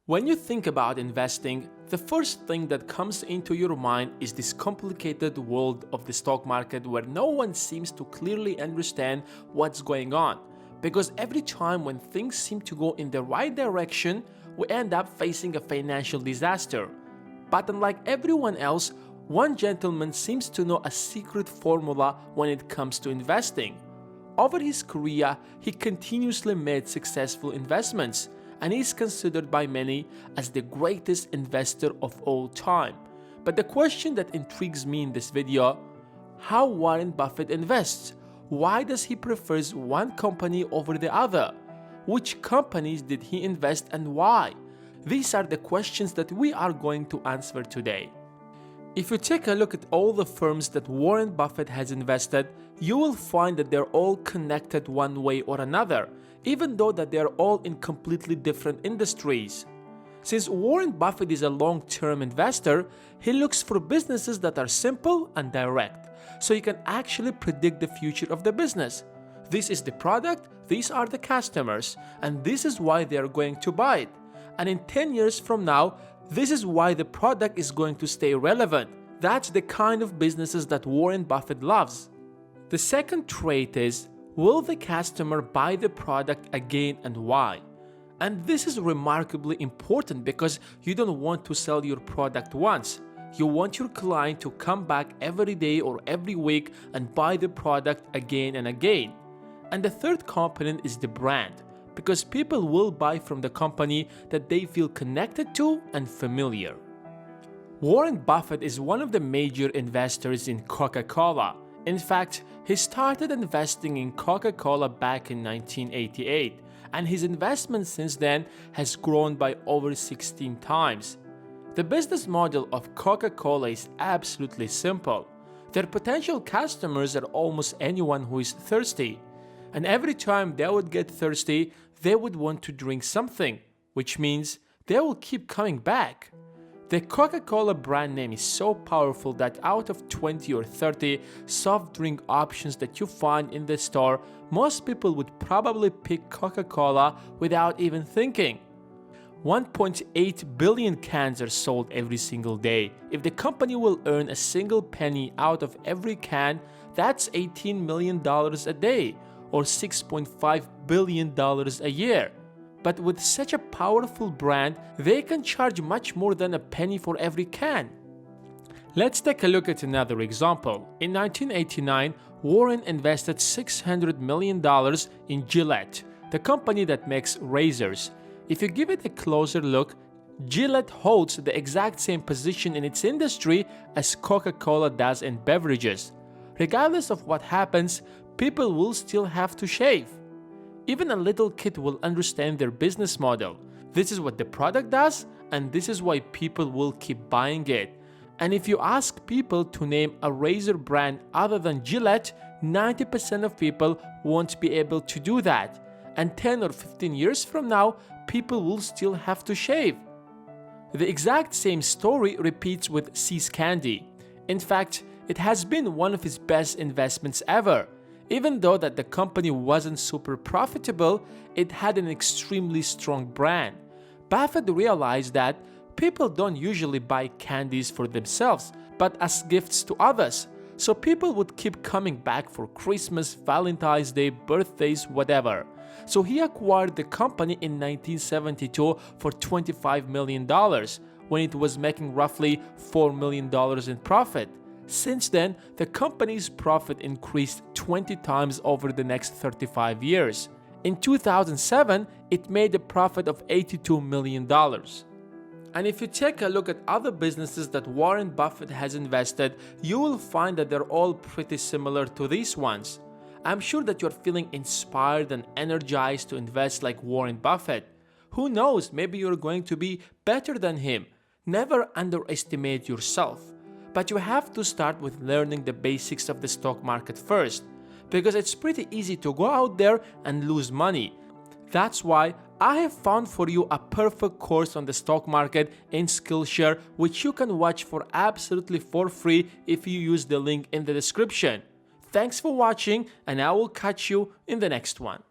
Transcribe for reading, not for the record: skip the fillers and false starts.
When you think about investing, the first thing that comes into your mind is this complicated world of the stock market where no one seems to clearly understand what's going on. Because every time when things seem to go in the right direction, we end up facing a financial disaster. But unlike everyone else, one gentleman seems to know a secret formula when it comes to investing. Over his career, he continuously made successful investments, and is considered by many as the greatest investor of all time. But the question that intrigues me in this video: how Warren Buffett invests? Why does he prefer one company over the other? Which companies did he invest and why? These are the questions that we are going to answer today. If you take a look at all the firms that Warren Buffett has invested, you will find that they're all connected one way or another, even though that they're all in completely different industries. Since Warren Buffett is a long-term investor, he looks for businesses that are simple and direct, so you can actually predict the future of the business. This is the product, these are the customers, and this is why they are going to buy it. And in 10 years from now, this is why the product is going to stay relevant. That's the kind of businesses that Warren Buffett loves. The second trait is, will the customer buy the product again and why? And this is remarkably important because you don't want to sell your product once. You want your client to come back every day or every week and buy the product again and again. And the third component is the brand, because people will buy from the company that they feel connected to and familiar. Warren Buffett is one of the major investors in Coca-Cola. In fact, he started investing in Coca-Cola back in 1988, and his investment since then has grown by over 16 times. The business model of Coca-Cola is absolutely simple. Their potential customers are almost anyone who is thirsty, and every time they would get thirsty, they would want to drink something, which means they will keep coming back. The Coca-Cola brand name is so powerful that out of 20 or 30 soft drink options that you find in the store, most people would probably pick Coca-Cola without even thinking. 1.8 billion cans are sold every single day. If the company will earn a single penny out of every can, that's $18 million a day, or $6.5 billion a year. But with such a powerful brand, they can charge much more than a penny for every can. Let's take a look at another example. In 1989, Warren invested $600 million in Gillette, the company that makes razors. If you give it a closer look, Gillette holds the exact same position in its industry as Coca-Cola does in beverages. Regardless of what happens, people will still have to shave. Even a little kid will understand their business model. This is what the product does, and this is why people will keep buying it. And if you ask people to name a razor brand other than Gillette, 90% of people won't be able to do that. And 10 or 15 years from now, people will still have to shave. The exact same story repeats with See's Candy. In fact, it has been one of his best investments ever. Even though that the company wasn't super profitable, it had an extremely strong brand. Buffett realized that people don't usually buy candies for themselves, but as gifts to others. So people would keep coming back for Christmas, Valentine's Day, birthdays, whatever. So he acquired the company in 1972 for $25 million, when it was making roughly $4 million in profit. Since then, the company's profit increased 20 times over the next 35 years. In 2007, it made a profit of $82 million. And if you take a look at other businesses that Warren Buffett has invested, you will find that they're all pretty similar to these ones. I'm sure that you're feeling inspired and energized to invest like Warren Buffett. Who knows, maybe you're going to be better than him. Never underestimate yourself. But you have to start with learning the basics of the stock market first, because it's pretty easy to go out there and lose money. That's why I have found for you a perfect course on the stock market in Skillshare, which you can watch for absolutely for free if you use the link in the description. Thanks for watching, and I will catch you in the next one.